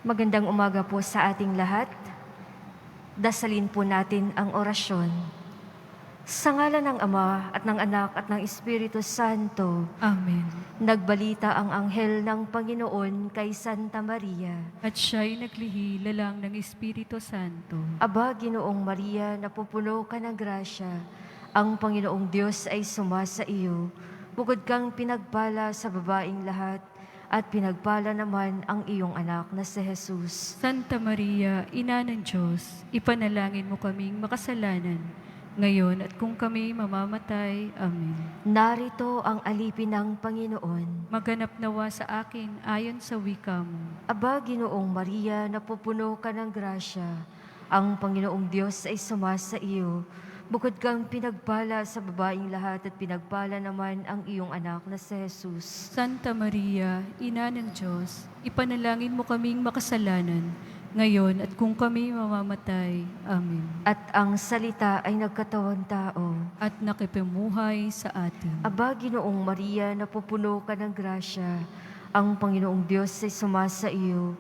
Magandang umaga po sa ating lahat. Dasalin po natin ang orasyon. Sa ngalan ng Ama at ng Anak at ng Espiritu Santo, Amen. nagbalita ang anghel ng Panginoon kay Santa Maria. At siya'y naglihila lang ng Espiritu Santo. Aba, Ginoong Maria, napupuno ka ng grasya. Ang Panginoong Diyos ay sumasa iyo. Bukod kang pinagpala sa babaing lahat, at pinagpala naman ang iyong anak na si Jesus. Santa Maria, Ina ng Diyos, ipanalangin mo kaming makasalanan, ngayon at kung kami mamamatay. Amen. Narito ang alipin ng Panginoon. Maganap nawa sa akin ayon sa wika mo. Aba, Ginoong Maria, napupuno ka ng grasya. Ang Panginoong Diyos ay sumasa iyo. Bukod kang pinagpala sa babaing lahat at pinagpala naman ang iyong anak na si Jesus. Santa Maria, Ina ng Diyos, ipanalangin mo kaming makasalanan, ngayon at kung kami mamamatay. Amen. At ang salita ay nagkatawang tao. At nakipamuhay sa atin. Aba, Ginoong Maria, napupuno ka ng grasya. Ang Panginoong Diyos ay sumasa iyo.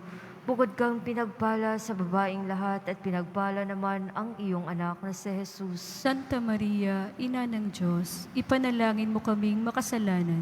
Bukod kang pinagpala sa babaing lahat at pinagpala naman ang iyong anak na si Jesus. Santa Maria, Ina ng Diyos, ipanalangin mo kaming makasalanan,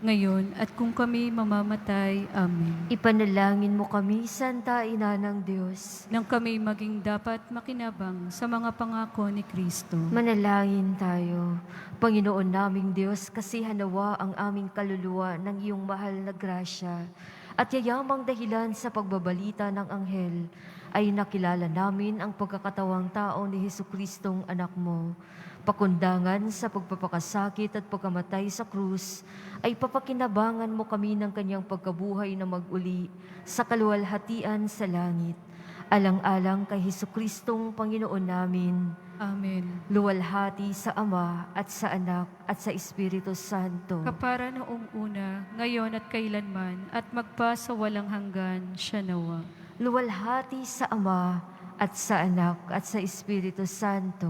ngayon at kung kami mamamatay. Amen. Ipanalangin mo kami, Santa Ina ng Diyos. Nang kami maging dapat makinabang sa mga pangako ni Kristo. Manalangin tayo. Panginoon naming Diyos, kasihan nawa ang aming kaluluwa ng iyong mahal na grasya. At yayamang dahilan sa pagbabalita ng anghel, ay nakilala namin ang pagkakatawang tao ni Jesucristong anak mo. Pakundangan sa pagpapakasakit at pagkamatay sa krus, ay papakinabangan mo kami ng kanyang pagkabuhay na mag-uli sa kaluwalhatian sa langit. Alang-alang kay Jesucristong Panginoon namin, Amen. luwalhati sa Ama at sa Anak at sa Espiritu Santo. Kapara noong una, ngayon at kailanman, at magpa sa walang hanggan, siya nawa. Luwalhati sa Ama at sa Anak at sa Espiritu Santo.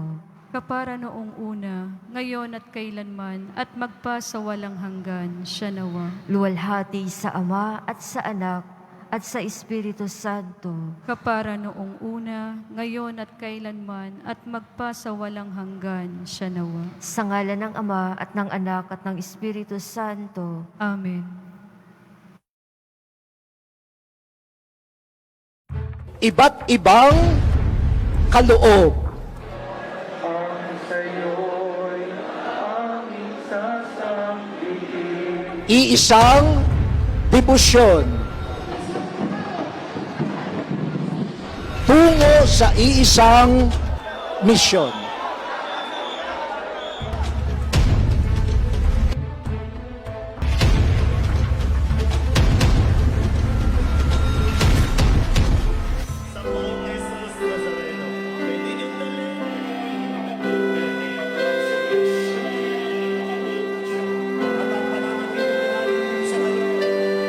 Kapara noong una, ngayon at kailanman, at magpa sa walang hanggan, siya nawa. Luwalhati sa Ama at sa Anak at sa Espiritu Santo. Kapara noong una, ngayon at kailanman, at magpa sa walang hanggan, siya nawa. Sa ngalan ng Ama at ng Anak at ng Espiritu Santo. Amen. Iba't ibang kaloob. Iisang debosyon tungo sa iisang misyon.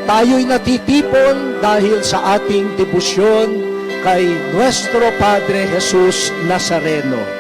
Tayo'y natitipon dahil sa ating debosyon kay Nuestro Padre Jesus Nazareno.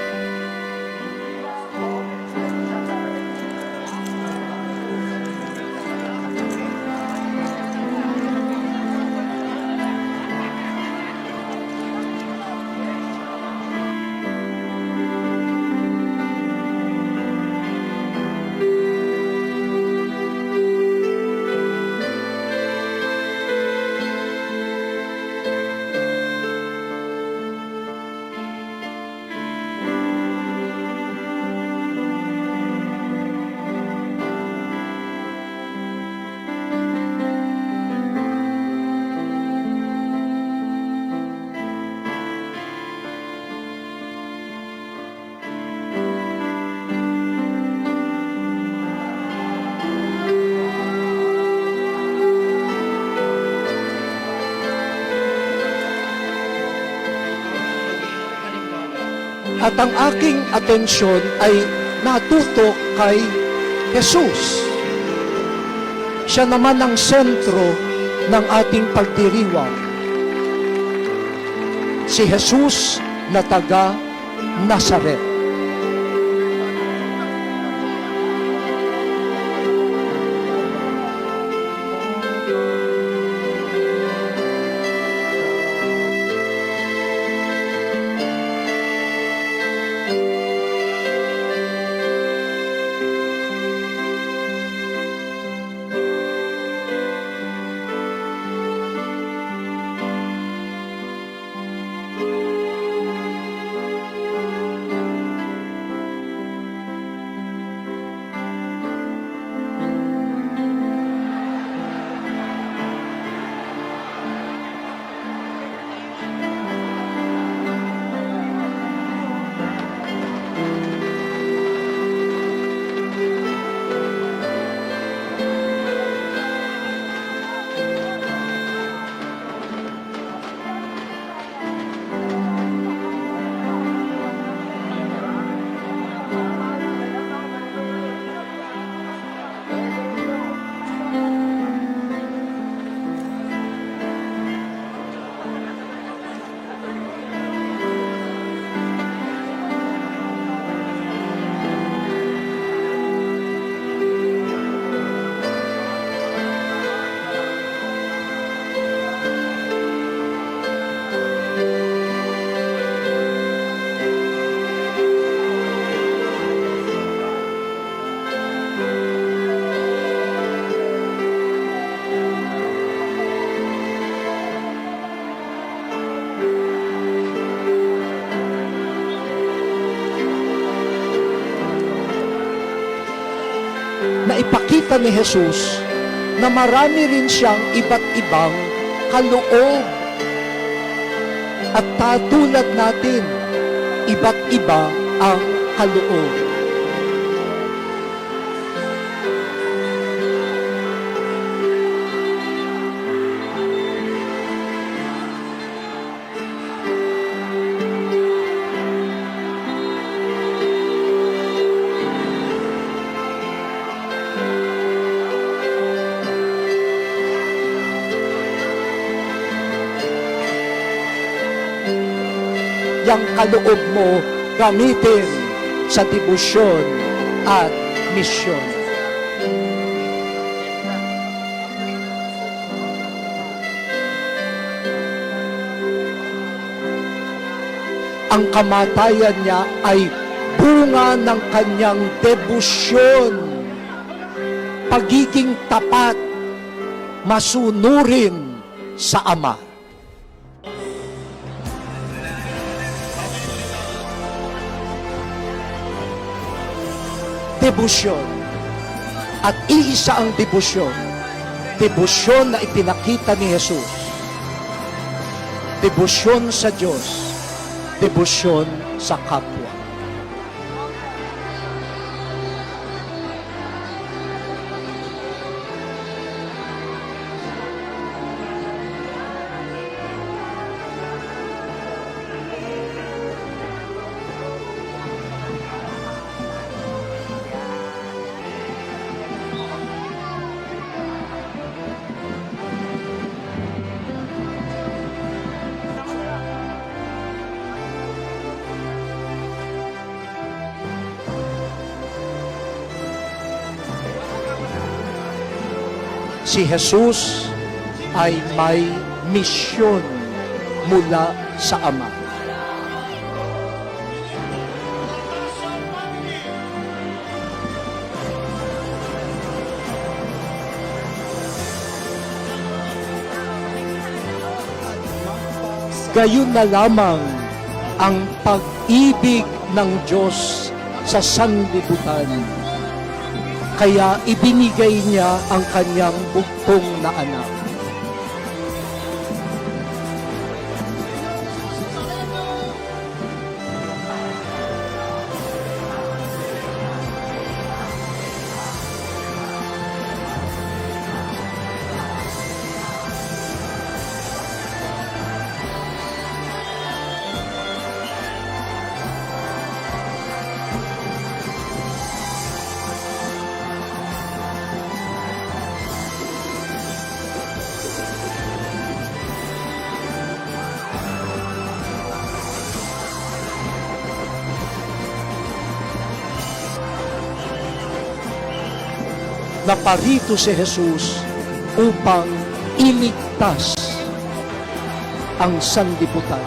At ang aking atensyon ay natutok kay Jesus. Siya naman ang sentro ng ating pagdiriwang. Si Jesus na taga Nazaret. na ipakita ni Jesus na marami rin siyang iba't ibang kaloob. At tulad natin, iba't iba ang kaloob. Yang kaloob mo gamitin sa debosyon at misyon. Ang kamatayan niya ay bunga ng kanyang debosyon, pagiging tapat, masunurin sa Ama. Debosyon. At iisa ang debosyon. Debosyon na ipinakita ni Jesus. Debosyon sa Diyos. Debosyon sa kapwa. Si Jesus ay may misyon mula sa Ama. Gayon na lamang ang pag-ibig ng Diyos sa sanlibutan. Kaya ibinigay niya ang kanyang bugtong na anak. Naparito si Jesus upang iligtas ang sanlibutan.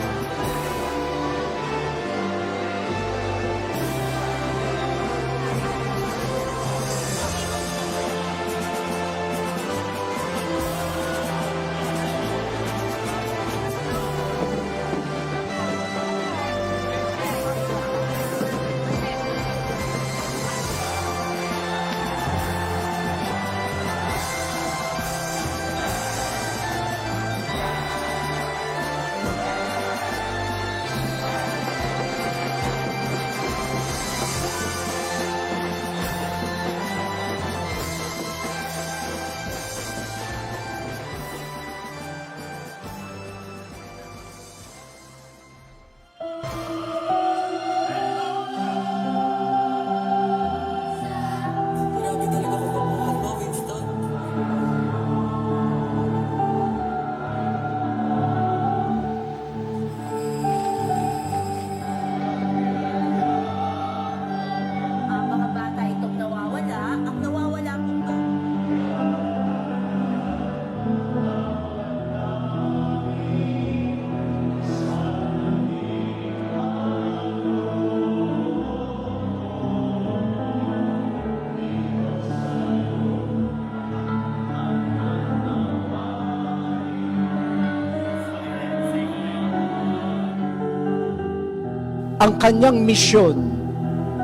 Ang kanyang misyon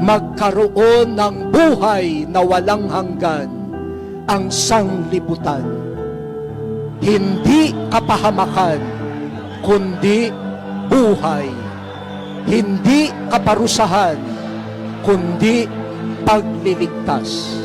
magkaroon ng buhay na walang hanggan ang sanglibutan. Hindi kapahamakan, kundi buhay. Hindi kaparusahan, kundi pagliligtas.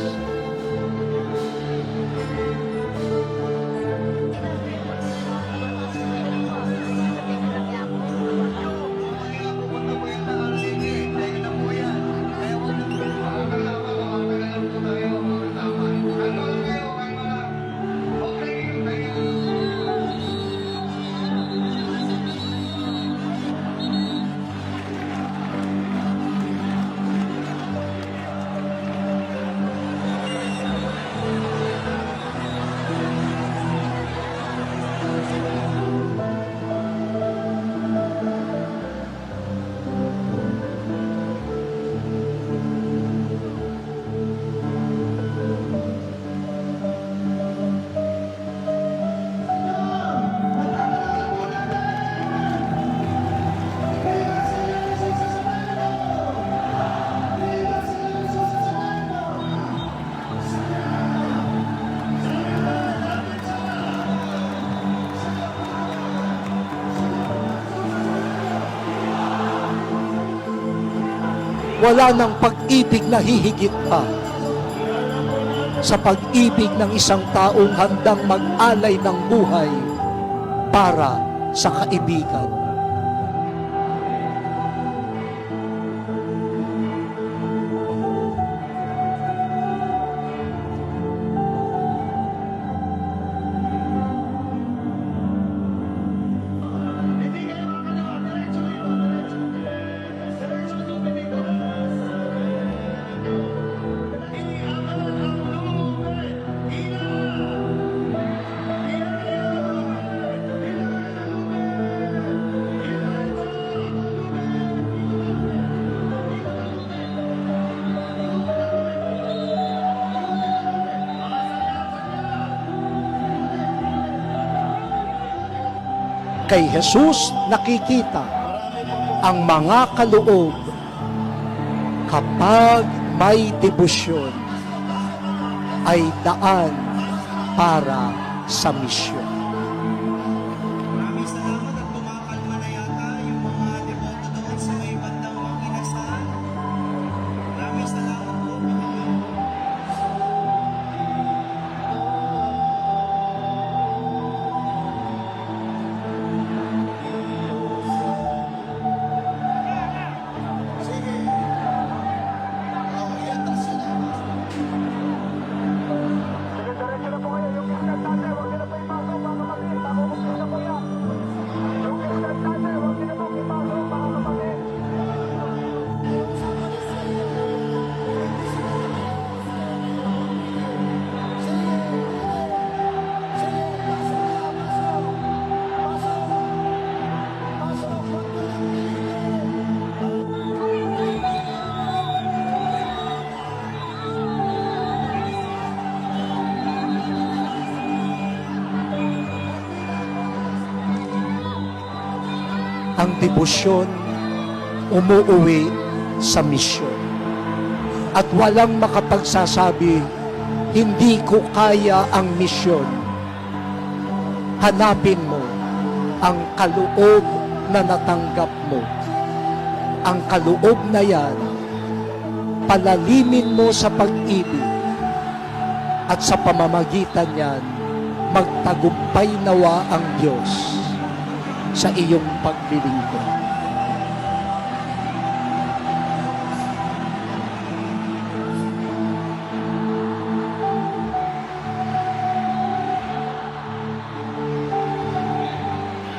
Wala nang pag-ibig na hihigit pa sa pag-ibig ng isang taong handang mag-alay ng buhay para sa kaibigan. Kay Jesus nakikita ang mga kaloob kapag may debosyon ay daan para sa misyon. Maraming salamat at kumakalma na yata yung mga deboto doon sa may bandang Manginasal. Maraming salamat po. Ang debosyon umuuwi sa misyon. At walang makapagsasabi, hindi ko kaya ang misyon. Hanapin mo ang kaloob na natanggap mo. Ang kaloob na yan, palalimin mo sa pag-ibig. At sa pamamagitan yan, magtagumpay nawa ang Diyos sa iyong paglilingkod.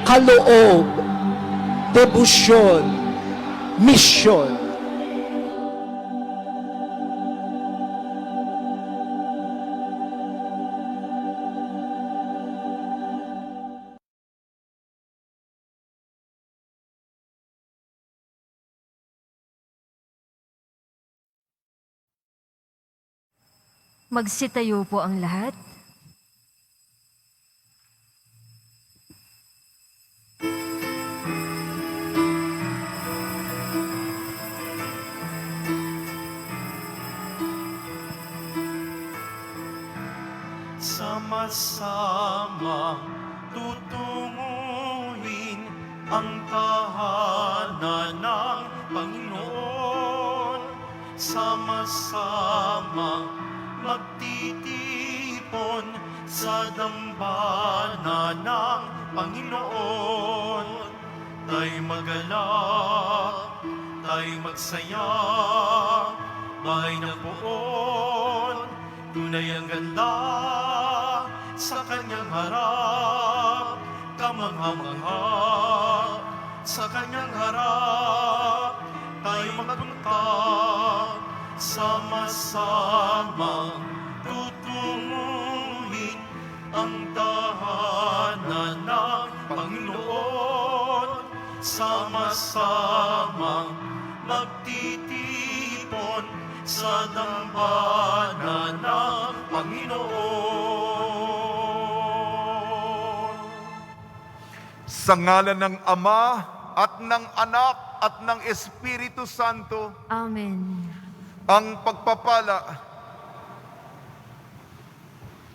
Kaloob, debosyon, misyon. Magsitayo po ang lahat. sama-samang tutunguhin ang tahanan ng Panginoon. Sama-samang magtitipon sa dambana ng Panginoon. Tayo magalak, tayo magsaya, bahay ng poon, tunay ang ganda sa kanyang harap, kamangha-mangha sa kanyang harap. Tayo magpunta, sama-samang tutunguhin ang tahanan ng Panginoon. Sama-samang magtitipon sa dambana ng Panginoon. Sa ngalan ng Ama at ng Anak at ng Espiritu Santo, Amen. ang pagpapala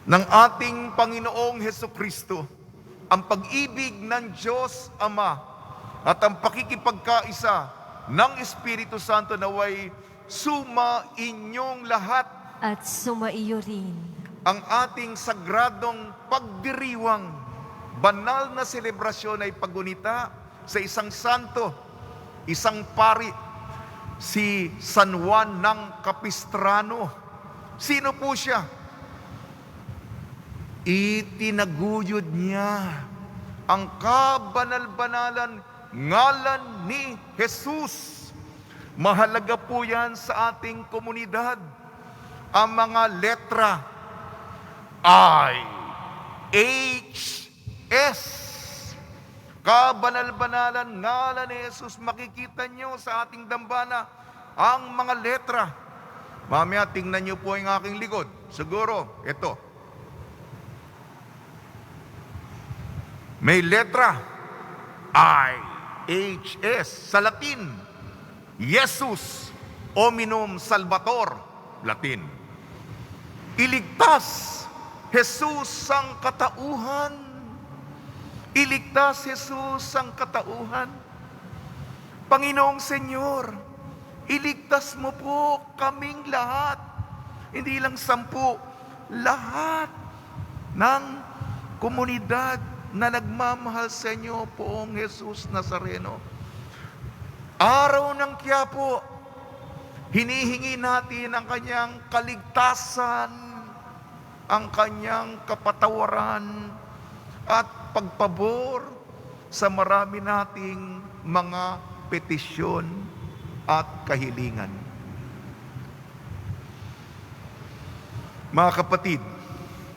ng ating Panginoong Hesukristo, ang pag-ibig ng Diyos Ama at ang pakikipagkaisa ng Espiritu Santo naway suma inyong lahat. At sumaiyo rin. Ang ating sagradong pagdiriwang, banal na selebrasyon ay pagunita sa isang santo, isang pari, si San Juan ng Capistrano. Sino po siya? Itinaguyod niya ang kabanal-banalan ngalan ni Jesus. Mahalaga po yan sa ating komunidad. Ang mga letra I, H, S. Kabanal-banalan ngalan ni Jesus. Makikita nyo sa ating dambana ang mga letra. Mamaya tingnan nyo po yung aking likod. Siguro, ito. May letra I, H, S. Sa Latin, Jesus, Hominum Salvator, Latin. Iligtas, Jesus ang katauhan. Iligtas Jesus ang katauhan. Panginoong Senyor, iligtas mo po kaming lahat. Hindi lang 10, lahat ng komunidad na nagmamahal sa inyo, Poong Jesus Nazareno. Araw ng Quiapo, hinihingi natin ang kanyang kaligtasan, ang kanyang kapatawaran, at pagpabor sa marami nating mga petisyon at kahilingan. Mga kapatid,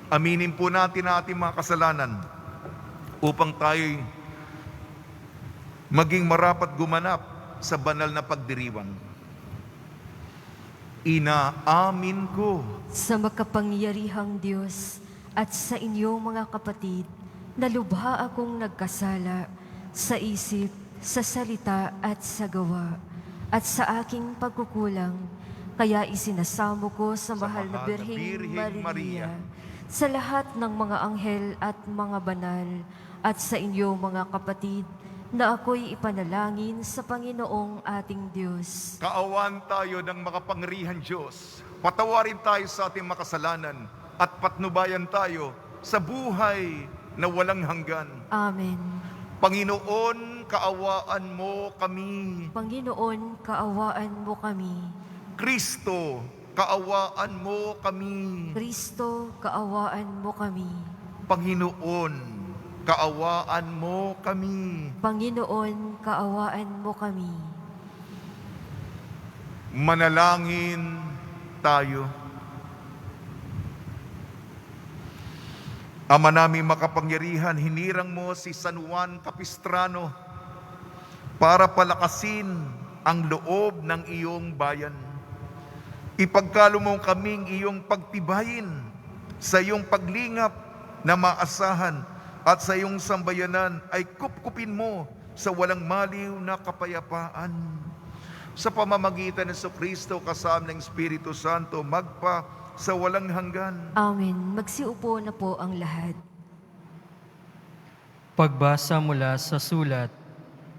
aminin po natin ang ating mga kasalanan upang tayo maging marapat gumanap sa banal na pagdiriwang. Inaamin ko Sa makapangyarihang Diyos at sa inyong mga kapatid, na lubha akong nagkasala sa isip, sa salita at sa gawa, at sa aking pagkukulang, kaya isinasamo ko sa mahal na Birheng Maria, sa lahat ng mga anghel at mga banal, at sa inyong mga kapatid, na ako'y ipanalangin sa Panginoong ating Diyos. Kaawan tayo ng makapangyarihan Diyos. Patawarin tayo sa ating makasalanan at patnubayan tayo sa buhay na walang hanggan. Amen. Panginoon, kaawaan mo kami. Panginoon, kaawaan mo kami. Kristo, kaawaan mo kami. Kristo, kaawaan mo kami. Panginoon, kaawaan mo kami. Panginoon, kaawaan mo kami. Manalangin tayo. Ama naming makapangyarihan, hinirang mo si San Juan Capistrano para palakasin ang loob ng iyong bayan. Ipagkalo mo kaming iyong pagtibayin sa iyong paglingap na maasahan, at sa iyong sambayanan ay kupkupin mo sa walang maliw na kapayapaan. Sa pamamagitan ng Kristo kasama ng Espiritu Santo, magpa sa walang hanggan. Amen. Magsiupo na po ang lahat. Pagbasa mula sa sulat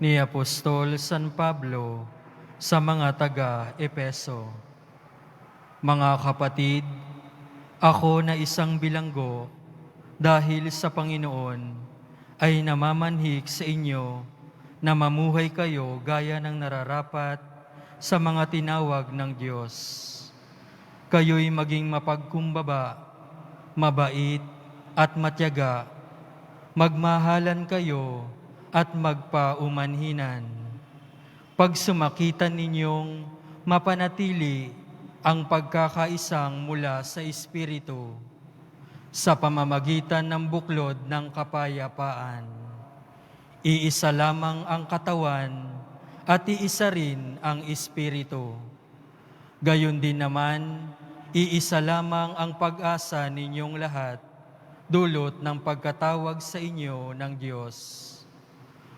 ni Apostol San Pablo sa mga taga-Epeso. Mga kapatid, ako na isang bilanggo dahil sa Panginoon ay namamanhik sa inyo na mamuhay kayo gaya ng nararapat sa mga tinawag ng Diyos. Kayo'y maging mapagkumbaba, mabait at matyaga. Magmahalan kayo at magpaumanhinan. Pag sumakitan ninyong mapanatili ang pagkakaisang mula sa Espiritu sa pamamagitan ng buklod ng kapayapaan. Iisa lamang ang katawan at iisa rin ang Espiritu. Gayon din naman, iisa lamang ang pag-asa ninyong lahat, dulot ng pagkatawag sa inyo ng Diyos.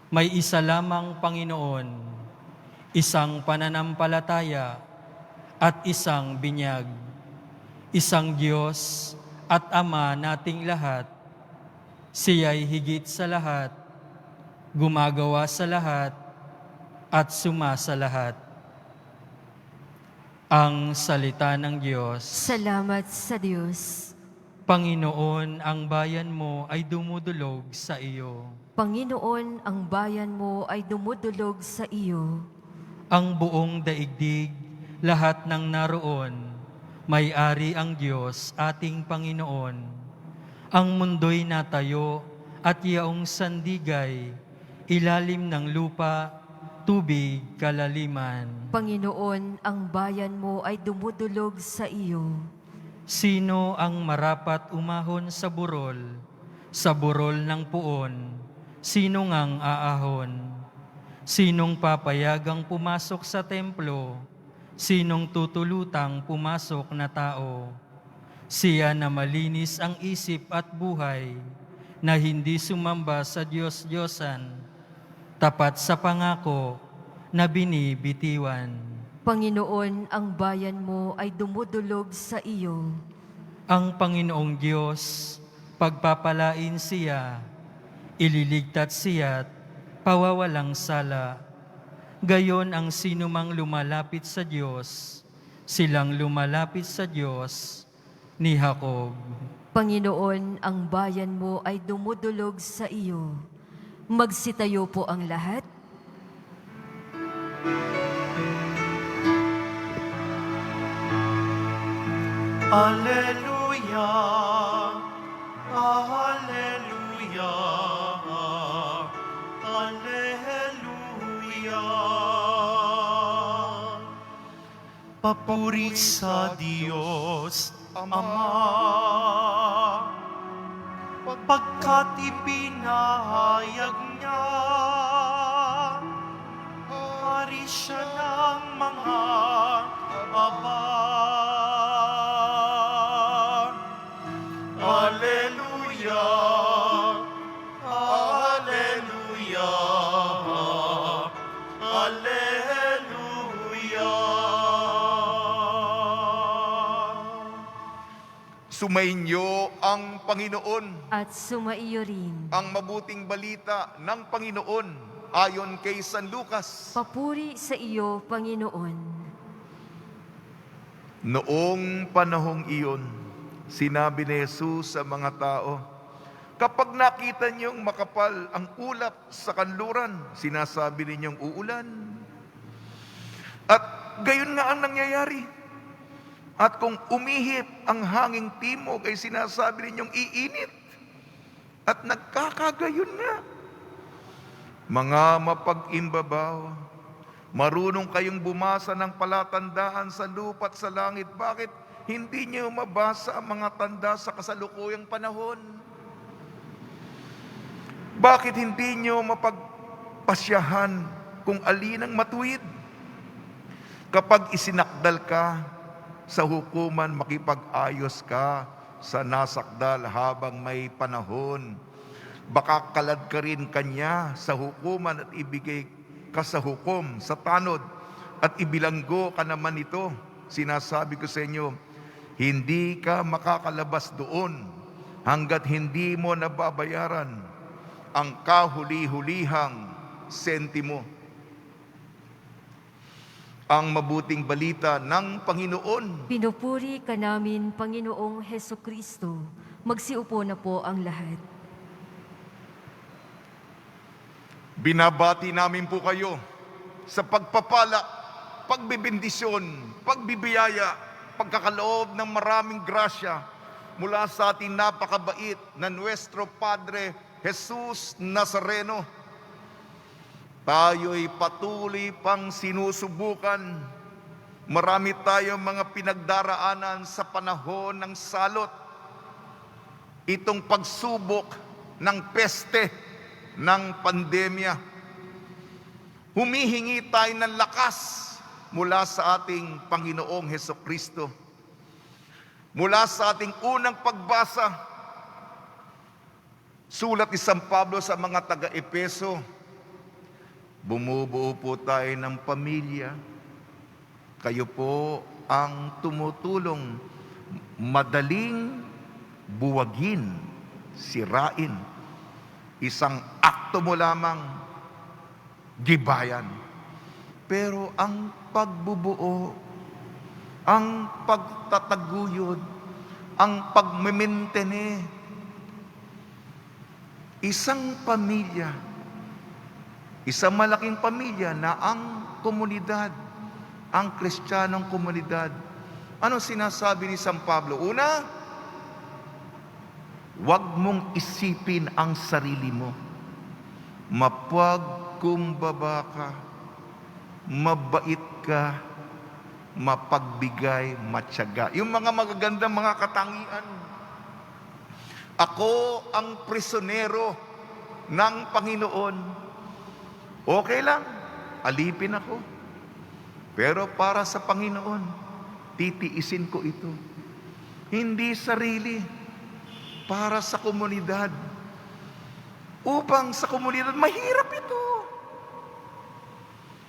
May isa lamang Panginoon, isang pananampalataya at isang binyag, isang Diyos at Ama nating lahat. Siya'y higit sa lahat, gumagawa sa lahat, at sumasa lahat. Ang salita ng Diyos. Salamat sa Diyos. Panginoon, ang bayan mo ay dumudulog sa iyo. Panginoon, ang bayan mo ay dumudulog sa iyo. Ang buong daigdig, lahat ng naroon, may-ari ang Diyos, ating Panginoon. Ang mundo'y natayo at yaong sandigay, ilalim ng lupa, tubig, kalaliman. Panginoon, ang bayan mo ay dumudulog sa iyo. Sino ang marapat umahon sa burol ng puon? Sino ngang aahon? Sinong papayagang pumasok sa templo? Sinong tutulutang pumasok na tao? Siya na malinis ang isip at buhay, na hindi sumamba sa Diyos-Diyosan, tapat sa pangako na binibitiwan. Panginoon, ang bayan mo ay dumudulog sa iyo. Ang Panginoong Diyos, pagpapalain siya, ililigtat siya't pawawalang sala. Gayon ang sinumang lumalapit sa Diyos, silang lumalapit sa Diyos ni Jacob. Panginoon, ang bayan mo ay dumudulog sa iyo. Magsitayo po ang lahat. Alleluia, Alleluia, Alleluia. Papuri sa Diyos, Ama, pagkat ipinahayag niya, hari siya ng mga aba. Alleluia, Alleluia, Alleluia. Sumainyo ang Panginoon. At sumaiyo rin. Ang mabuting balita ng Panginoon ayon kay San Lucas. Papuri sa iyo, Panginoon. Noong panahong iyon, sinabi ni Jesus sa mga tao, kapag nakita niyong makapal ang ulap sa kanluran, sinasabi ninyong uulan. At gayon nga ang nangyayari. At kung umihip ang hanging timog, ay sinasabi ninyong iinit. At nagkakagayon nga. Mga mapag-imbabaw, marunong kayong bumasa ng palatandaan sa lupa at sa langit. Bakit hindi niyo mabasa ang mga tanda sa kasalukuyang panahon? Bakit hindi niyo mapagpasyahan kung alin ang matuwid? Kapag isinakdal ka sa hukuman, makipag-ayos ka sa nasakdal habang may panahon. Baka kalad ka rin kanya sa hukuman at ibigay ka sa hukom, sa tanod, at ibilanggo ka naman ito. Sinasabi ko sa inyo, Hindi ka makakalabas doon hanggat hindi mo nababayaran ang kahuli-hulihang sentimo. Ang mabuting balita ng Panginoon. Pinupuri ka namin, Panginoong Heso Kristo. Magsiupo na po ang lahat. Binabati namin po kayo sa pagpapala, pagbibindisyon, pagbibiyaya, pagkakaloob ng maraming grasya mula sa ating napakabait na Nuestro Padre Jesus Nazareno. Tayo'y patuloy pang sinusubukan. Marami tayong mga pinagdaraanan sa panahon ng salot. Itong pagsubok ng peste, ng pandemya. Humihingi tayo ng lakas mula sa ating Panginoong Hesukristo. Mula sa ating unang pagbasa, sulat ni San Pablo sa mga taga-Epeso, bumubuo po tayo ng pamilya. Kayo po ang tumutulong madaling buwagin, sirain. Isang akto mo lamang, gibayan. Pero ang pagbubuo, ang pagtataguyod, ang pagmemaintene, isang pamilya, isang malaking pamilya na ang komunidad, ang Kristiyanong komunidad. Ano sinasabi ni San Pablo? Una, huwag mong isipin ang sarili mo. Mapagkumbaba ka, mabait ka, mapagbigay, matyaga. Yung mga magagandang mga katangian. Ako ang prisonero ng Panginoon. Okay lang, alipin ako. Pero para sa Panginoon, titiisin ko ito. Hindi sarili, para sa komunidad. Upang sa komunidad, mahirap ito.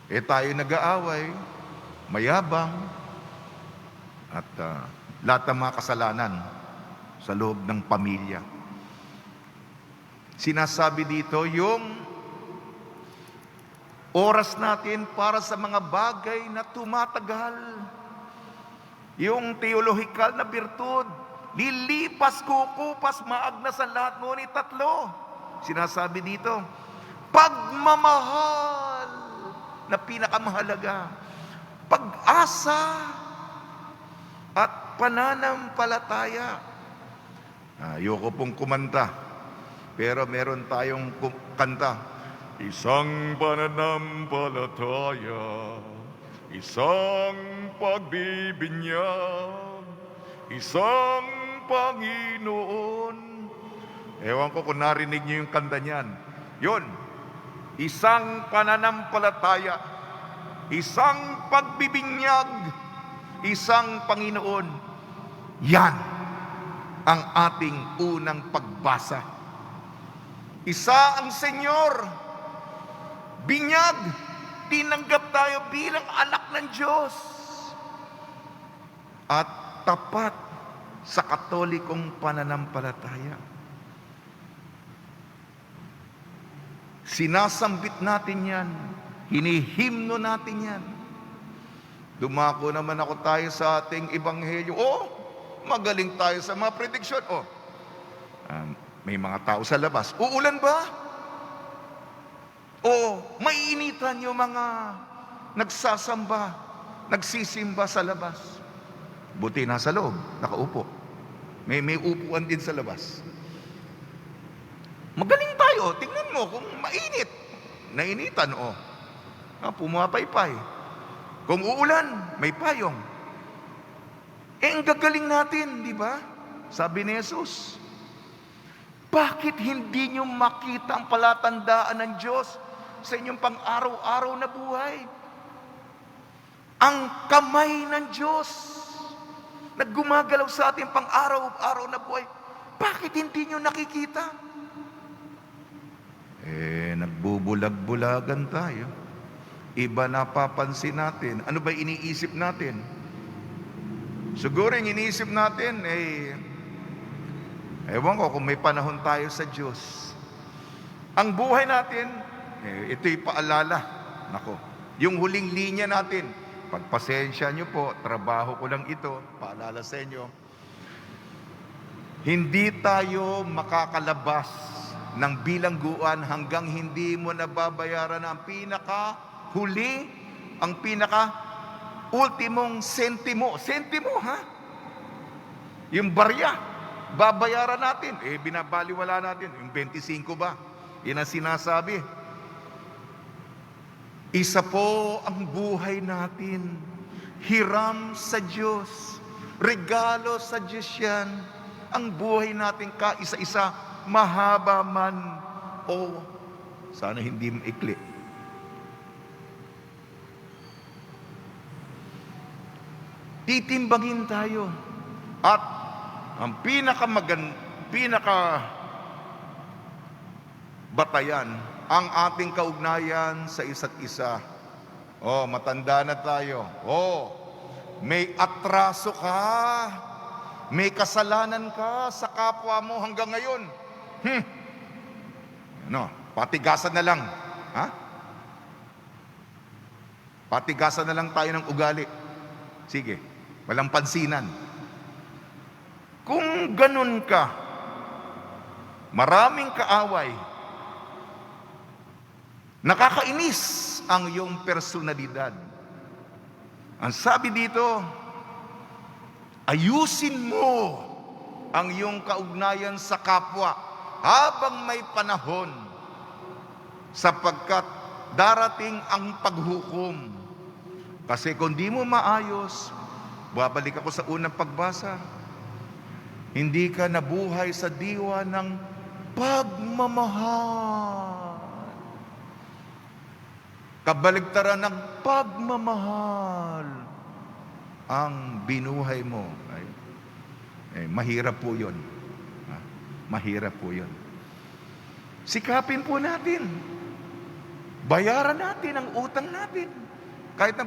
Tayo nag-aaway, mayabang, at lahat ng mga kasalanan sa loob ng pamilya. Sinasabi dito, yung oras natin para sa mga bagay na tumatagal, yung theological na virtud, lilipas, kukupas, maagnas ang lahat, ngunit tatlo. Sinasabi dito, pagmamahal na pinakamahalaga, pag-asa at pananampalataya. Ayoko pong kumanta, pero meron tayong kanta. Isang pananampalataya, isang pagbibinyag, isang Panginoon. Ewan ko kung narinig niyo yung kanta niyan. Yun, isang pananampalataya, isang pagbibinyag, isang Panginoon. Yan ang ating unang pagbasa. Isa ang Senyor, binyag, tinanggap tayo bilang anak ng Diyos. At tapat sa katolikong pananampalataya. Sinasambit natin yan. Hinihimno natin yan. Dumako naman ako tayo sa ating ebanghelyo. Magaling tayo sa mga prediksyon. May mga tao sa labas. Uulan ba? Maiinitan yung mga nagsasamba, nagsisimba sa labas. Buti nasa loob, nakaupo. May upuan din sa labas. Magaling tayo. Tingnan mo kung mainit. Nainitan, pumapaypay. Kung uulan, may payong. Ang gagaling natin, di ba? Sabi ni Jesus, bakit hindi nyo makita ang palatandaan ng Diyos sa inyong pang-araw-araw na buhay? Ang kamay ng Diyos na gumagalaw sa ating pang-araw-araw na buhay, bakit hindi nyo nakikita? Nagbubulag-bulagan tayo. Iba napapansin natin. Ano ba iniisip natin? Siguro yung iniisip natin, ewan ko kung may panahon tayo sa Diyos. Ang buhay natin, ito'y paalala. Nako, yung huling linya natin, pagpasensya nyo po, trabaho ko lang ito, paalala sa inyo. Hindi tayo makakalabas ng bilangguan hanggang hindi mo nababayaran ang pinaka-huli, ang pinaka-ultimong sentimo. Sentimo, ha? Yung barya, babayaran natin. Binabaliwala natin. Yung 25 ba? Yan ang sinasabi. Isa po ang buhay natin. Hiram sa Diyos. Regalo sa Diyos yan. Ang buhay natin kaisa-isa, mahaba man o sana hindi maikli. Titimbangin tayo. At ang pinaka batayan, ang ating kaugnayan sa isa't isa. Matanda na tayo. May atraso ka. May kasalanan ka sa kapwa mo hanggang ngayon. Patigasan na lang. Ha? Patigasan na lang tayo ng ugali. Sige, walang pansinan. Kung ganun ka, maraming kaaway, nakakainis ang iyong personalidad. Ang sabi dito, ayusin mo ang iyong kaugnayan sa kapwa habang may panahon, sapagkat darating ang paghukom. Kasi kung di mo maayos, babalik ako sa unang pagbasa, hindi ka nabuhay sa diwa ng pagmamahal. Kabaligtaran ng pagmamahal ang binuhay mo. Mahirap po yun. Mahirap po yun. Sikapin po natin. Bayaran natin ang utang natin. Kahit na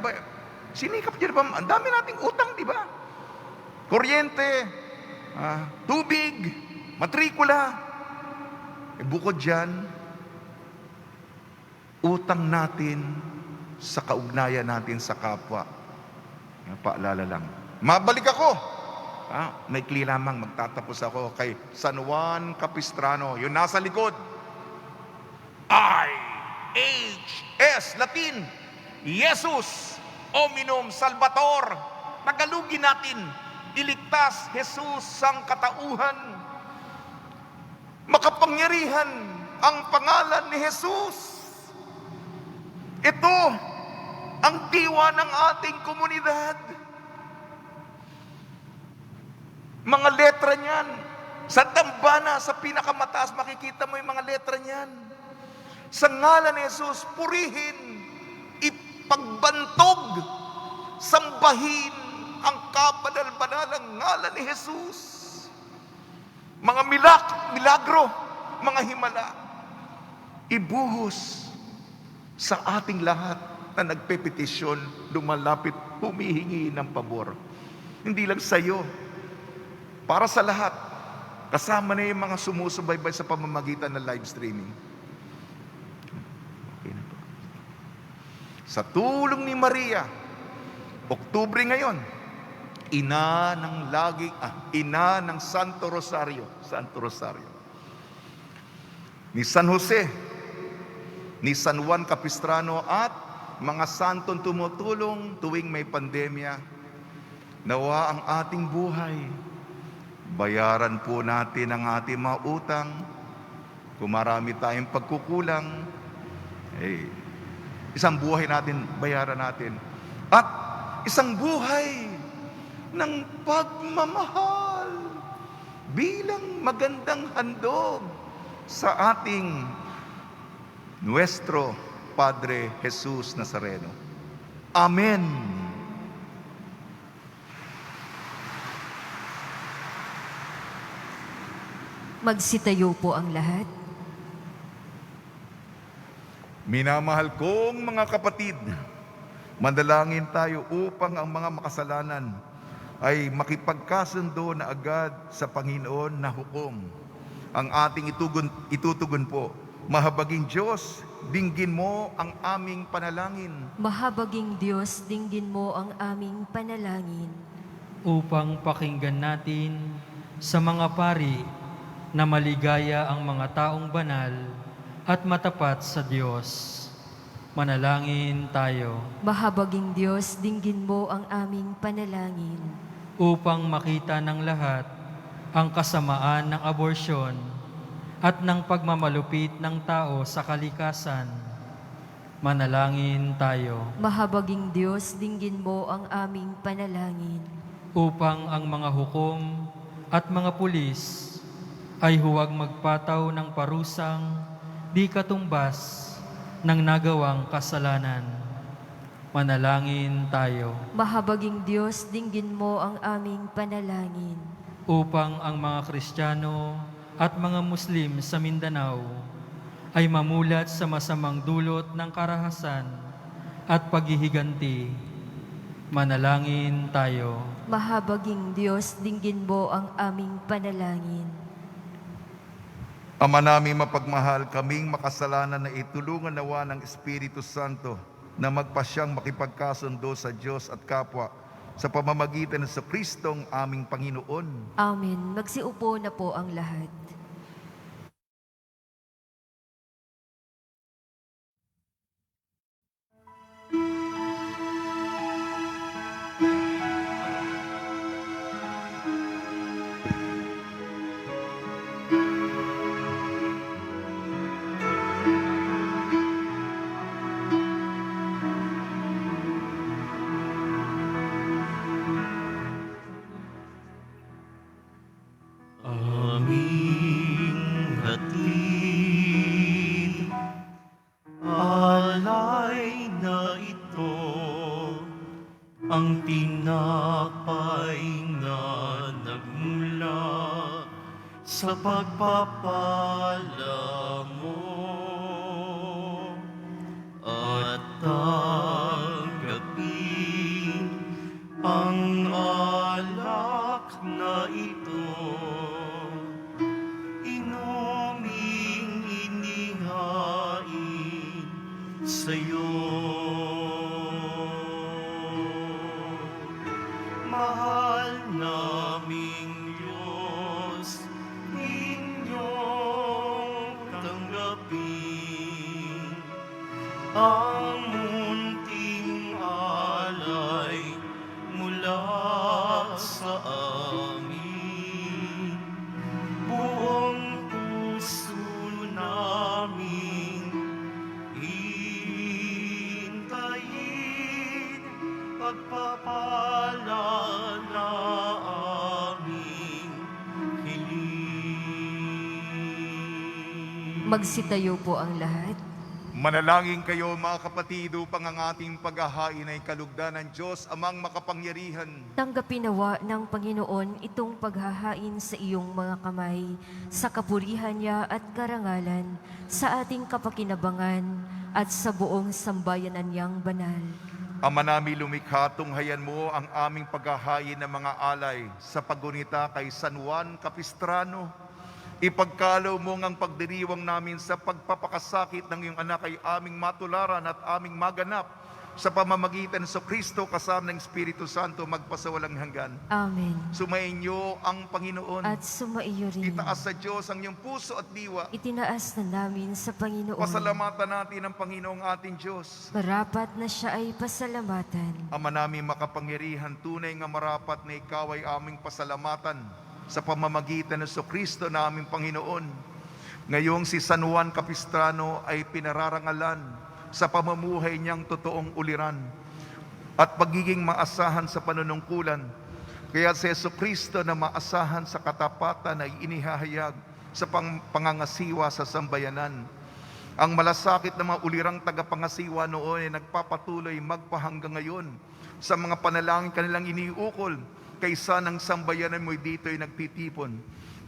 sinikap niyo ba? Ang dami nating utang, di ba? Kuryente, tubig, matrikula. Bukod dyan, utang natin sa kaugnayan natin sa kapwa. Paalala lang. Mabalik ako. Maikli lamang, magtatapos ako kay San Juan Capistrano, yung nasa likod. I-H-S, Latin, Jesus, Hominum Salvator. Tagalugin natin, iligtas Jesus ang katauhan. Makapangyarihan ang pangalan ni Jesus. Ito ang diwa ng ating komunidad. Mga letra niyan, sa dambana, sa pinakamataas, makikita mo yung mga letra niyan. Sa ngalan ni Jesus, purihin, ipagbantog, sambahin ang kabanal-banalang ngalan ni Jesus. Mga milagro, mga himala, ibuhos sa ating lahat na nagpepetisyon, lumalapit, humihingi ng pabor. Hindi lang sa iyo, para sa lahat. Kasama na yung mga sumusubaybay sa pamamagitan ng live streaming. Okay na po. Sa tulong ni Maria, Oktubre ngayon, ina ng Santo Rosario, ni San Jose, ni San Juan Capistrano at mga santong tumutulong tuwing may pandemya. Nawa ang ating buhay, bayaran po natin ang ating mga utang. Kung marami tayong pagkukulang, isang buhay natin, bayaran natin. At isang buhay ng pagmamahal bilang magandang handog sa ating Nuestro Padre Jesus Nazareno. Amen. Magsitayo po ang lahat. Minamahal kong mga kapatid, mandalangin tayo upang ang mga makasalanan ay makipagkasundo na agad sa Panginoon na hukom. Ang ating itutugon po, mahabaging Diyos, dinggin mo ang aming panalangin. Mahabaging Diyos, dinggin mo ang aming panalangin. Upang pakinggan natin sa mga pari na maligaya ang mga taong banal at matapat sa Diyos. Manalangin tayo. Mahabaging Diyos, dinggin mo ang aming panalangin. Upang makita ng lahat ang kasamaan ng aborsyon at ng pagmamalupit ng tao sa kalikasan. Manalangin tayo. Mahabaging Diyos, dinggin mo ang aming panalangin. Upang ang mga hukom at mga pulis ay huwag magpataw ng parusang di katumbas ng nagawang kasalanan. Manalangin tayo. Mahabaging Diyos, dinggin mo ang aming panalangin. Upang ang mga Kristiyano at mga Muslim sa Mindanao ay mamulat sa masamang dulot ng karahasan at paghihiganti. Manalangin tayo. Mahabaging Diyos, dinggin mo ang aming panalangin. Ama namin mapagmahal, kaming makasalanan na itulungan nawa ng Espiritu Santo na magpasyang makipagkasundo sa Diyos at kapwa sa pamamagitan ng Kristong aming Panginoon. Amen. Magsiupo na po ang lahat. Aming hatid, alay na ito, ang tinapay na nagmula sa pagpapala mo, at tanggapin ang alak na ito, inuming inihain sa'yo. Mahal naming Diyos, inyong tanggapin ang munting alay mula sa amin. Buong puso namin hintayin pagpapala na aming hiling. Magsitayo po ang lahat. Manalangin kayo mga kapatid upang ang ating paghahain ay kalugdan ng Diyos amang makapangyarihan. Tanggapin nawa ng Panginoon itong paghahain sa iyong mga kamay, sa kapurihan niya at karangalan, sa ating kapakinabangan at sa buong sambayanan niyang banal. Ama namin lumikha, tunghayan mo ang aming paghahain ng mga alay sa paggunita kay San Juan Capistrano. Ipagkalaw mo ang pagdiriwang namin sa pagpapakasakit ng iyong anak ay aming matularan at aming maganap sa pamamagitan sa Kristo kasama ng Espiritu Santo magpasawalang hanggan. Amen. Sumainyo ang Panginoon. At sumaiyo rin. Itaas sa Diyos ang iyong puso at diwa. Itinaas na namin sa Panginoon. Pasalamatan natin ang Panginoong ating Diyos. Marapat na siya ay pasalamatan. Ama namin makapangyarihan, tunay nga marapat na ikaw ay aming pasalamatan sa pamamagitan ng Kristo na aming Panginoon. Ngayong si San Juan Capistrano ay pinararangalan sa pamumuhay niyang totoong uliran at pagiging maasahan sa panunungkulan. Kaya si Kristo na maasahan sa katapatan ay inihahayag sa pangangasiwa sa sambayanan. Ang malasakit ng mga ulirang tagapangasiwa noon ay nagpapatuloy magpahanggang ngayon sa mga panalangin kanilang iniukol. Kaisa ng sambayanan mo dito ay nagtitipon.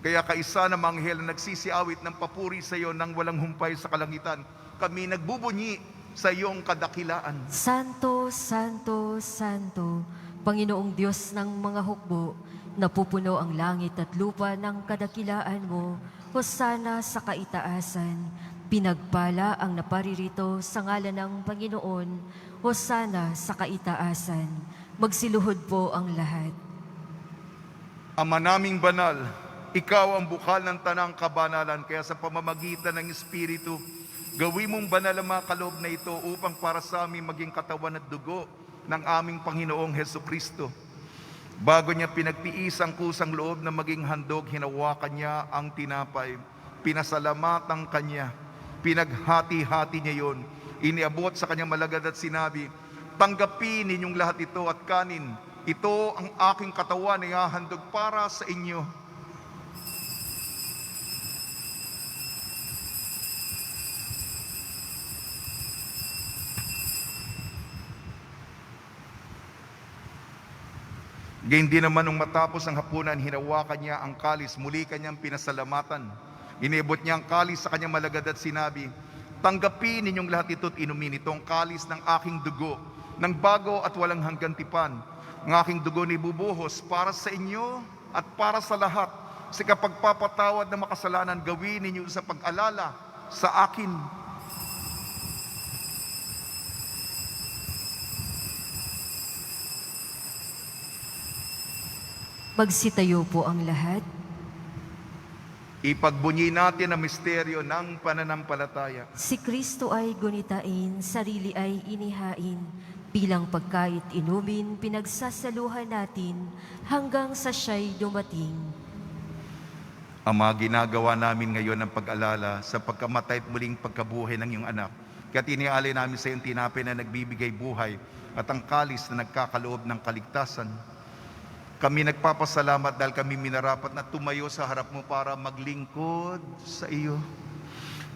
Kaya kaisa ng mga anghel na nagsisiawit ng papuri sa iyo nang walang humpay sa kalangitan, kami nagbubunyi sa iyong kadakilaan. Santo, Santo, Santo, Panginoong Diyos ng mga hukbo, napupuno ang langit at lupa ng kadakilaan mo, hosana sa kaitaasan. Pinagpala ang naparirito sa ngalan ng Panginoon, hosana sa kaitaasan. Magsiluhod po ang lahat. Ama naming banal, ikaw ang bukal ng tanang kabanalan, kaya sa pamamagitan ng Espiritu, gawin mong banal ang mga kaloob na ito upang para sa amin maging katawan at dugo ng aming Panginoong Hesukristo. Bago niya pinagtiis ang kusang loob na maging handog, hinawakan niya ang tinapay, pinasalamatan kanya, pinaghati-hati niya yon, iniabot sa kanyang malagad at sinabi, tanggapin ninyong lahat ito at kanin, ito ang aking katawan na ihahandog para sa inyo. Gayun din naman nung matapos ang hapunan, hinawakan niya ang kalis, muli kanyang pinasalamatan. Iniabot niya ang kalis sa kanyang malagad at sinabi, tanggapin ninyong lahat ito at inumin, itong kalis ng aking dugo, ng bago at walang hanggang tipan. Ang aking dugo ni bubuhos para sa inyo at para sa lahat. Sa kapagpapatawad na makasalanan, gawin ninyo sa pag-alala sa akin. Magsitayo po ang lahat. Ipagbunyi natin ang misteryo ng pananampalataya. Si Kristo ay gunitain, sarili ay inihain. Bilang pagkait inumin, pinagsasaluhan natin hanggang sa siya'y dumating. Ama, ginagawa namin ngayon ang pag-alala sa pagkamatay at muling pagkabuhay ng iyong anak. Kaya tinialay namin sa iyong tinapay na nagbibigay buhay at ang kalis na nagkakaloob ng kaligtasan. Kami nagpapasalamat dahil kami minarapat na tumayo sa harap mo para maglingkod sa iyo.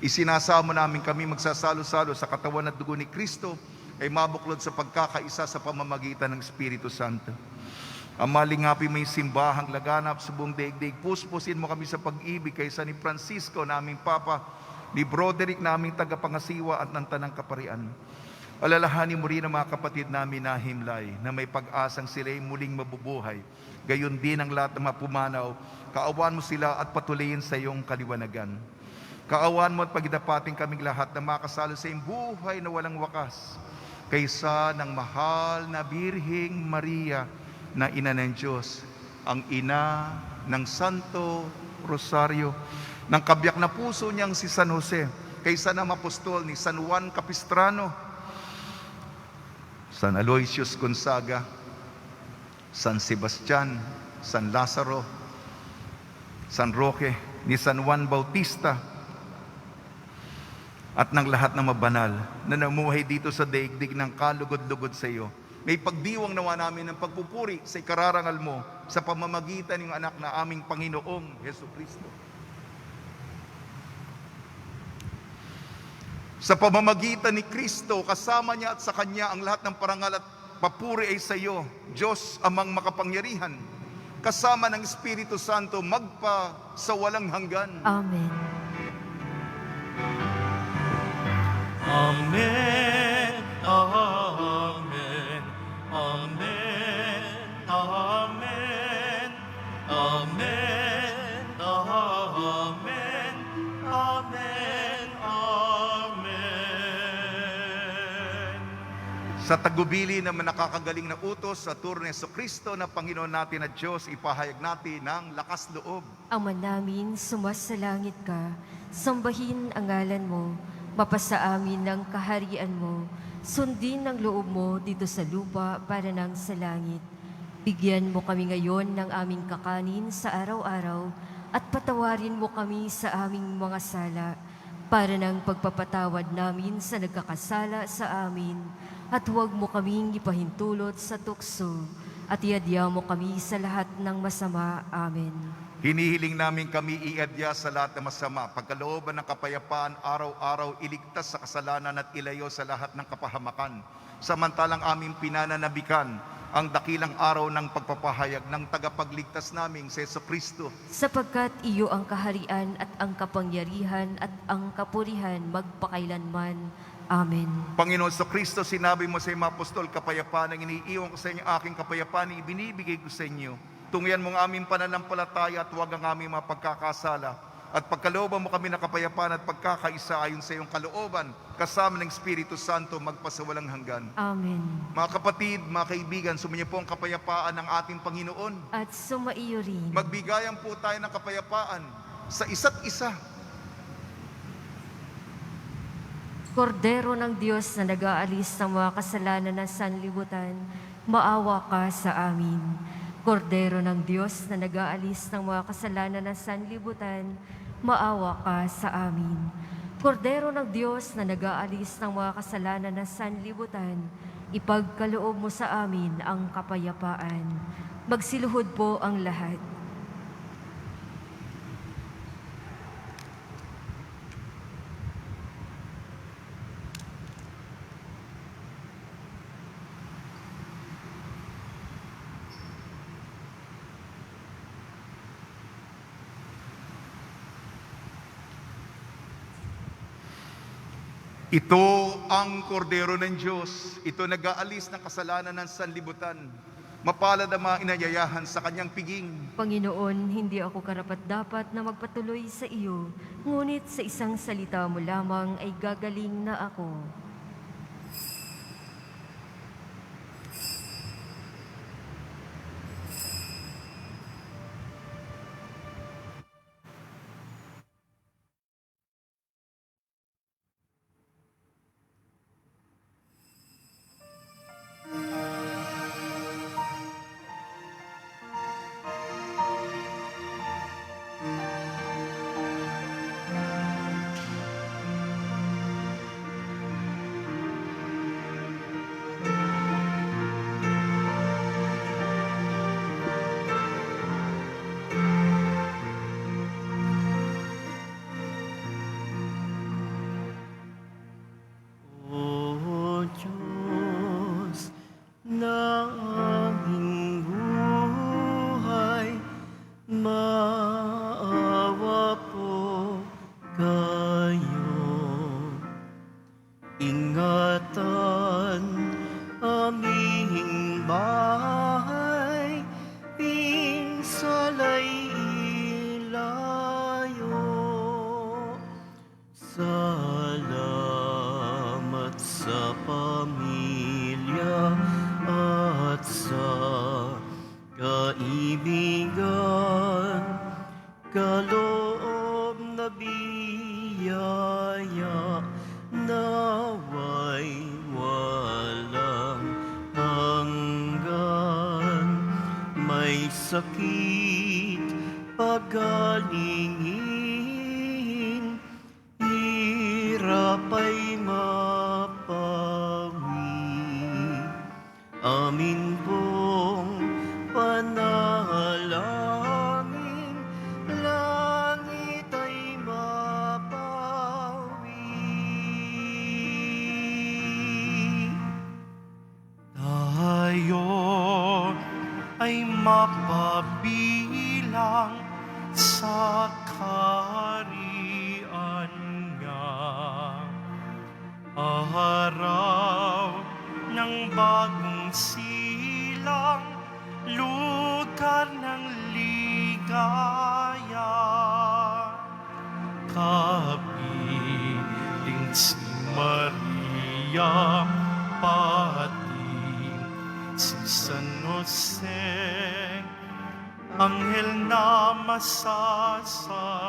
Isinasamo namin kami magsasalo-salo sa katawan at dugo ni Kristo ay mabuklod sa pagkakaisa sa pamamagitan ng Espiritu Santo. Ama, lingapin mo yung simbahang laganap sa buong daigdig. Puspusin mo kami sa pag-ibig kaysa ni Francisco, naming Papa, ni Broderick, naming tagapangasiwa at ng Tanang Kaparian. Alalahanin mo rin ang mga kapatid namin na himlay, na may pag-asang sila'y muling mabubuhay. Gayon din ang lahat ng mapumanaw. Kaawan mo sila at patuloyin sa iyong kaliwanagan. Kaawan mo at pagidapating kaming lahat na makasalo sa iyong buhay na walang wakas. Kaysa ng mahal na Birheng Maria na ina ng Diyos, ang ina ng Santo Rosario, ng kabiyak na puso niyang si San Jose, kaysa ng apostol ni San Juan Capistrano, San Aloysius Gonzaga, San Sebastian, San Lazaro, San Roque, ni San Juan Bautista, at ng lahat ng mabanal na namuhay dito sa daigdig ng kalugod-lugod sa iyo. May pagdiwang nawa namin ng pagpupuri sa ikararangal mo sa pamamagitan ng anak na aming Panginoong Hesukristo. Sa pamamagitan ni Kristo, kasama niya at sa Kanya ang lahat ng parangal at papuri ay sa iyo, Diyos amang makapangyarihan, kasama ng Espiritu Santo, magpa sa walang hanggan. Amen. Amen, amen, amen, amen, amen, amen, amen, amen. Sa tagubili na nakakagaling na utos sa turno ni Jesucristo na Panginoon natin at Diyos, ipahayag natin ng lakas loob. Ama namin, sumasalangit ka, sambahin ang ngalan mo, mapasa amin ng kaharian mo, sundin ang loob mo dito sa lupa para nang sa langit. Bigyan mo kami ngayon ng aming kakanin sa araw-araw at patawarin mo kami sa aming mga sala para ng pagpapatawad namin sa nagkakasala sa amin, at huwag mo kaming ipahintulot sa tukso at iadya mo kami sa lahat ng masama. Amen. Hinihiling namin kami iadya sa lahat ng masama, pagkalooban ng kapayapaan, araw-araw iligtas sa kasalanan at ilayo sa lahat ng kapahamakan. Samantalang aming pinananabikan ang dakilang araw ng pagpapahayag ng tagapagligtas naming si Jesucristo. Sapagkat iyo ang kaharian at ang kapangyarihan at ang kapurihan magpakailanman. Amen. Panginoon sa Kristo, sinabi mo sa iyong mga apostol, kapayapaan ang iniiwan ko sa inyo, aking kapayapaan ibinibigay ko sa inyo. Tungyan mo ang aming pananampalataya at huwag ang aming mga pagkakasala. At pagkalooban mo kami ng kapayapaan at pagkakaisa ayon sa iyong kalooban, kasama ng Espiritu Santo magpasawalang hanggan. Amen. Mga kapatid, mga kaibigan, sumainyo po ang kapayapaan ng ating Panginoon. At sumaiyo rin. Magbigayan po tayo ng kapayapaan sa isa't isa. Kordero ng Diyos na nag-aalis ng mga kasalanan ng sanlibutan, maawa ka sa amin. Kordero ng Diyos na nag-aalis ng mga kasalanan ng sanlibutan, maawa ka sa amin. Kordero ng Diyos na nag-aalis ng mga kasalanan ng sanlibutan, ipagkaloob mo sa amin ang kapayapaan. Magsiluhod po ang lahat. Ito ang kordero ng Diyos. Ito nag-aalis ng kasalanan ng sanlibutan. Mapalad ang mga inayayahan sa kanyang piging. Panginoon, hindi ako karapat-dapat na magpatuloy sa iyo, ngunit sa isang salita mo lamang ay gagaling na ako. O Diyos na aming buhay, maawa po kayo. Ingatan aming bahay, pinsalay ilayo. Salamat sa pamilya at sa kaibigan, kaloob na biyaya, naway walang hanggan. May sakit pagalingin, hirap ay mapawi. Amin pong panalangin, langit ay mapawi. Tayo ay mapabilang sa kaharian niya. Araw ng bagong silang, lugar ng ligaya. Kapiling si Maria, pati si San Jose, anghel na masasaya,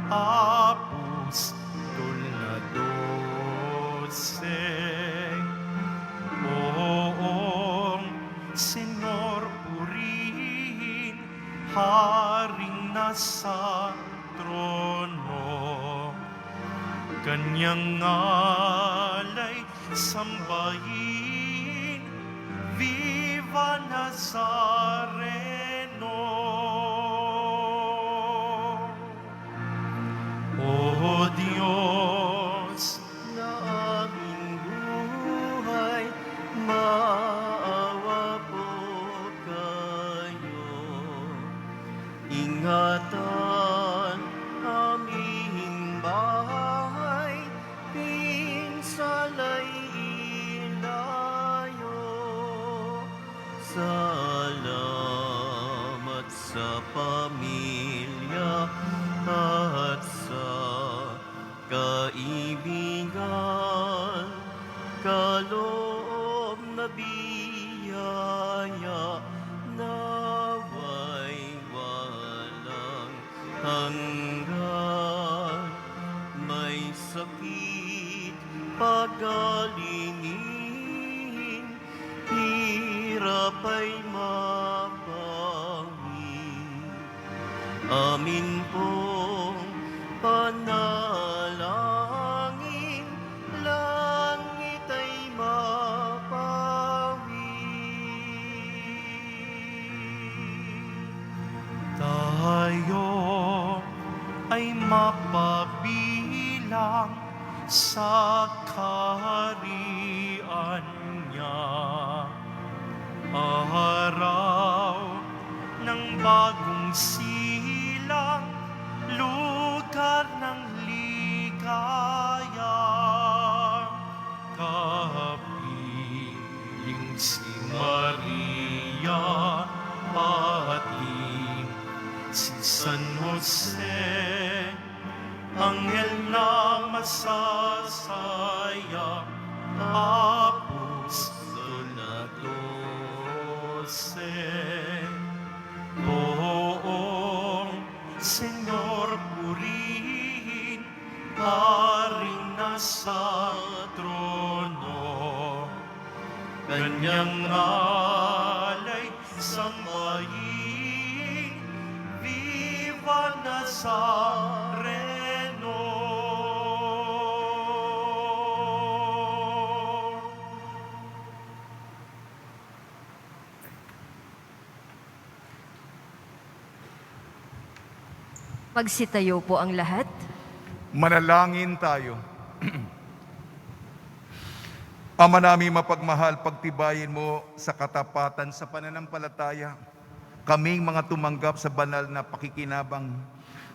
apostol na 12. Oong Senyor, purihin, haring nasa trono. Kanyang ngalay sambahin, Viva Nazareno. O Diyos na aming buhay, maawa po kayo. Ingatan aming bahay, sa pamilya at sa kaibigan, kaloob na biyaya, naway walang hanggan. May sakit, pagalingin, hirap ay mapawi. Amin pong panalangin, langit ay mapawi. Tayo ay mapabilang sa kaharian niya. Araw ng bagong silang, lugar ng ligaya. Kapiling si Maria, pati si San Jose, anghel na masasaya, apostol na 12. Poong Senyor, purihin, Haring nasa trono, kanyang alay sambahin, Viva Nazareno. Magsitayo po ang lahat. Manalangin tayo. Ama namin mapagmahal, pagtibayin mo sa katapatan sa pananampalataya kaming mga tumanggap sa banal na pakikinabang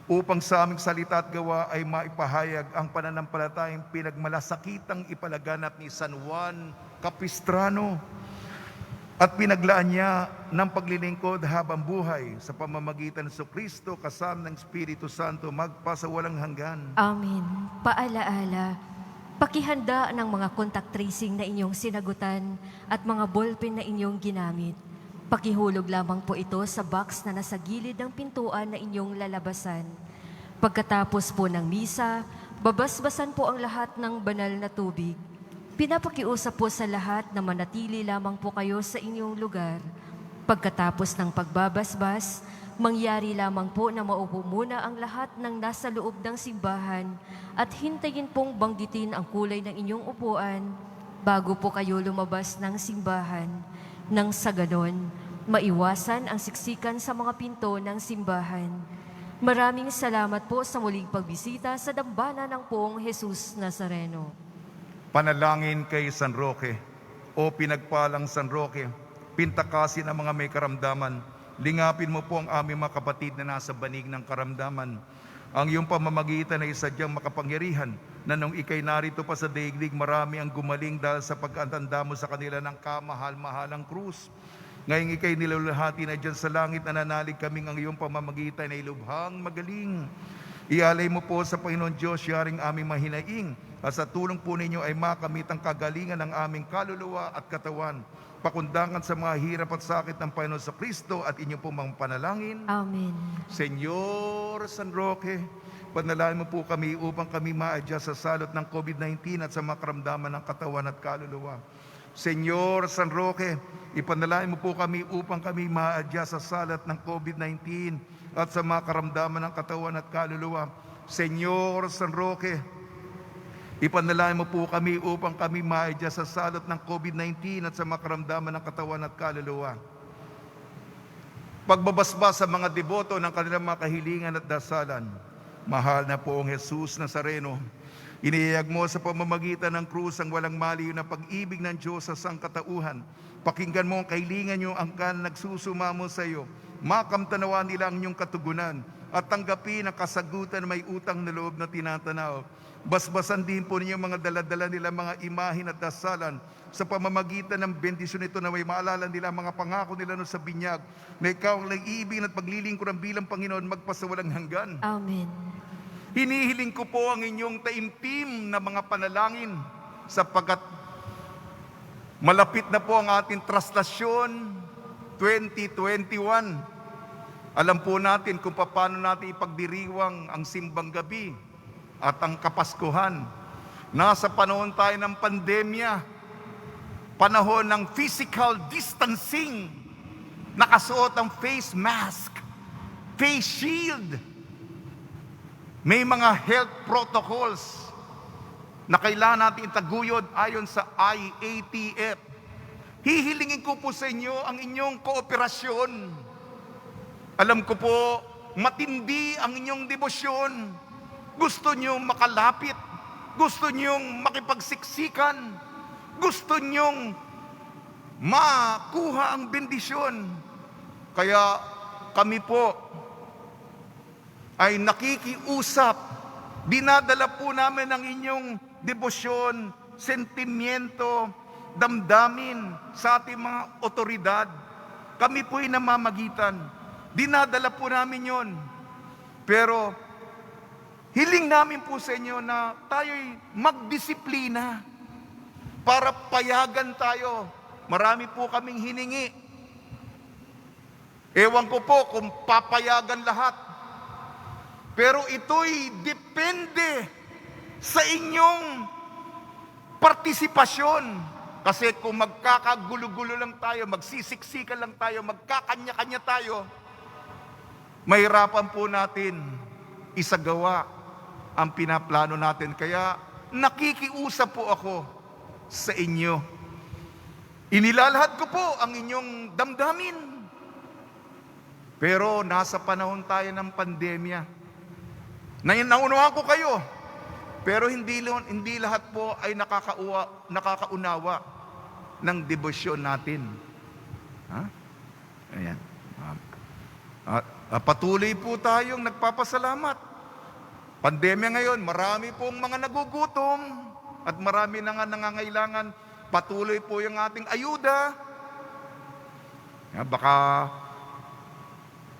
upang sa aming salita at gawa ay maipahayag ang pananampalatayang pinagmalasakitang ipalaganap ni San Juan Capistrano at pinaglaan niya ng paglilingkod habang buhay sa pamamagitan ng Kristo kasama ng Espiritu Santo magpasawalang hanggan. Amen. Paalaala, pakihanda ng mga contact tracing na inyong sinagutan at mga ballpen na inyong ginamit. Pakihulog lamang po ito sa box na nasa gilid ng pintuan na inyong lalabasan. Pagkatapos po ng misa, babasbasan po ang lahat ng banal na tubig. Pinapakiusap po sa lahat na manatili lamang po kayo sa inyong lugar. Pagkatapos ng pagbabasbas, mangyari lamang po na maupo muna ang lahat ng nasa loob ng simbahan at hintayin pong banggitin ang kulay ng inyong upuan bago po kayo lumabas ng simbahan. Nang sa ganon, maiwasan ang siksikan sa mga pinto ng simbahan. Maraming salamat po sa muling pagbisita sa dambana ng Poong Jesus Nazareno. Panalangin kay San Roque. O pinagpalang San Roque, pintakasin ang mga may karamdaman. Lingapin mo po ang aming mga kapatid na nasa banig ng karamdaman. Ang iyong pamamagitan ay sadyang makapangyarihan na nung ikay narito pa sa daigdig, marami ang gumaling dahil sa pagkatanda mo sa kanila ng kamahal-mahalang krus. Ngayong ikay nilulahati na dyan sa langit, nananalig kaming ang iyong pamamagitan ay lubhang magaling. Ialay mo po sa Panginoon Diyos, yaring aming mahinaing, at sa tulong po ninyo ay makamit ang kagalingan ng aming kaluluwa at katawan. Pakundangan sa mga hirap at sakit ng Panginoon sa Kristo at inyong pong mga panalangin. Amen. Senyor San Roque, panalangin mo po kami upang kami ma-adjust sa salot ng COVID-19 at sa mga karamdaman ng katawan at kaluluwa. Senyor San Roque, ipanalangin mo po kami upang kami ma-adjust sa salat ng COVID-19 at sa mga karamdaman ng katawan at kaluluwa. Senyor San Roque, ipanalangin mo po kami upang kami ma-adjust sa salat ng COVID-19 at sa mga karamdaman ng katawan at kaluluwa. Pagbabasbas sa mga deboto ng kanilang mga kahilingan at dasalan, mahal na Poong Jesus Nazareno, inihayag mo sa pamamagitan ng krus ang walang maliw na pag-ibig ng Diyos sa sangkatauhan. Pakinggan mo ang kahilingan niyo ang kan nagsusumamo sa iyo. Makamtanawa nila ang inyong katugunan at tanggapin ang kasagutan ng may utang na loob na tinatanaw. Basbasan din po ninyo mga daladala nila, mga imahin at dasalan sa pamamagitan ng bendisyon ito, na may maalala nila mga pangako nila no sa binyag, na ikaw ang nag-iibig at paglilingkuran bilang Panginoon magpasawalang hanggan. Amen. Hinihiling ko po ang inyong taimtim na mga panalangin sapagkat malapit na po ang ating traslasyon 2021. Alam po natin kung paano natin ipagdiriwang ang simbang gabi at ang Kapaskuhan. Nasa panahon tayo ng pandemya, panahon ng physical distancing, nakasuot ang face mask, face shield. May mga health protocols na kailangan natin itaguyod ayon sa IATF. Hihilingin ko po sa inyo ang inyong kooperasyon. Alam ko po, matindi ang inyong debosyon. Gusto niyong makalapit. Gusto niyong makipagsiksikan. Gusto niyong makuha ang bendisyon. Kaya kami po ay nakikiusap. Dinadala po namin ang inyong debosyon, sentimiento, damdamin sa ating mga otoridad. Kami po ay namamagitan. Dinadala po namin yon. Pero hiling namin po sa inyo na tayo'y magdisiplina para payagan tayo. Marami po kaming hiningi. Ewan ko po kung papayagan lahat. Pero ito'y depende sa inyong partisipasyon. Kasi kung magkakagulo-gulo lang tayo, magsisiksikan lang tayo, magkakanya-kanya tayo, mahirapan po natin isagawa ang pinaplano natin. Kaya nakikiusap po ako sa inyo. Inilalahad ko po ang inyong damdamin. Pero nasa panahon tayo ng pandemya. Naunawaan ko kayo. Pero hindi lahat po ay nakakaunawa ng debosyon natin. Ha? Ayan. Patuloy po tayong nagpapasalamat. Pandemya ngayon, marami pong mga nagugutom at marami na nga nangangailangan. Patuloy po yung ating ayuda. Baka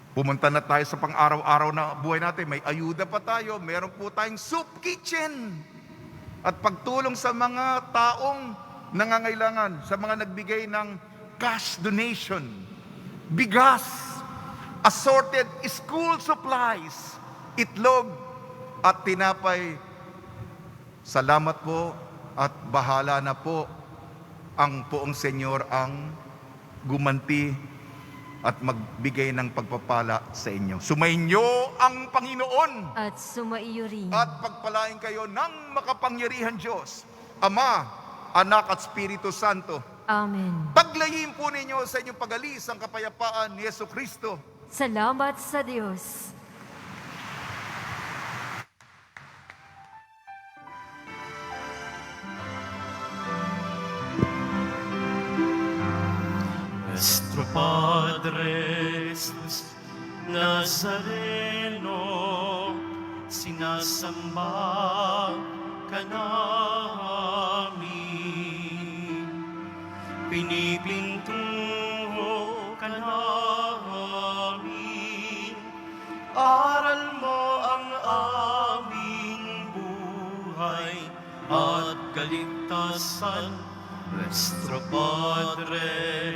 pumunta na tayo sa pang-araw-araw na buhay natin, may ayuda pa tayo, meron po tayong soup kitchen. At pagtulong sa mga taong nangangailangan, sa mga nagbigay ng cash donation, bigas, assorted school supplies, itlog at tinapay. Salamat po at bahala na po ang poong Senyor ang gumanti at magbigay ng pagpapala sa inyo. Sumainyo ang Panginoon At sumaiyo rin. at pagpalain kayo ng makapangyarihan Diyos, Ama, Anak at Espiritu Santo. Amen. Paglayin po ninyo sa inyong pag-alis ang kapayapaan ni Jesucristo. Salamat sa Diyos. Nuestro Padre Jesus Nazareno, sinasamba ka namin, pinipinto ka namin, aral mo ang aming buhay at kaligtasan. Nuestro Padre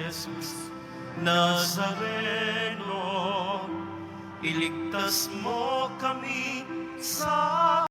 Jesus Nazareno, iligtas mo kami sa